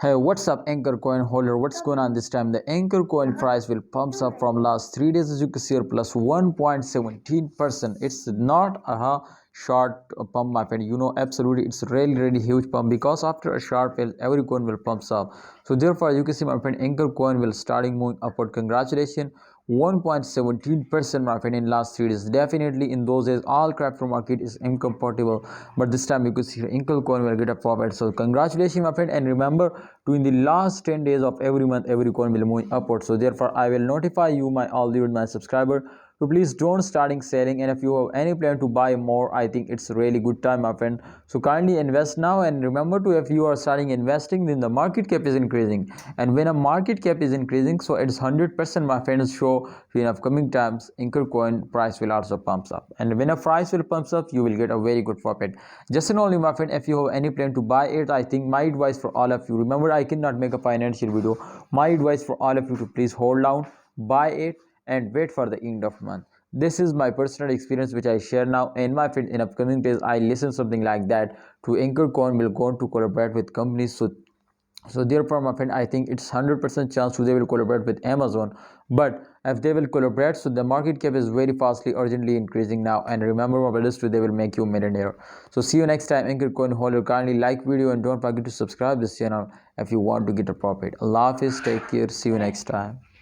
Hey, what's up, Anchor coin holder? What's going on this time? The Anchor coin price will pumps up from last 3 days, as you can see here, plus 1.17%. It's not a short pump, my friend. You know, absolutely, it's really huge pump because after a sharp fail, every coin will pumps up. So therefore, you can see, my friend, Anchor coin will starting moving upward. Congratulations. 1.17%, my friend, in last 3 days. Definitely in those days all crypto market is incompatible, but this time you could see Inkle coin will get a profit. So congratulations, my friend, and remember to in the last 10 days of every month every coin will move upward. So therefore I will notify you, my all the my subscriber, so please don't starting selling, and if you have any plan to buy more, I think it's a really good time, my friend. So kindly invest now, and remember to, if you are starting investing, then the market cap is increasing, and when a market cap is increasing, so it's 100%, my friends, show in upcoming times Anchor coin price will also pumps up, and when a price will pumps up, you will get a very good profit. Just and only, my friend, if you have any plan to buy it, I think my advice for all of you, remember I cannot make a financial video, my advice for all of you to please hold down, buy it, and wait for the end of month. This is my personal experience which I share now, and my friend, in upcoming days I listen something like that to Anchor coin will go on to collaborate with companies. So therefore, my friend, I think it's 100% chance to they will collaborate with Amazon. But if they will collaborate, so the market cap is very fastly urgently increasing now, and remember, my brothers, too, they will make you a millionaire. So see you next time. Anchor coin holder, kindly like video and don't forget to subscribe this channel if you want to get a profit. Allah Hafiz, take care, see you next time.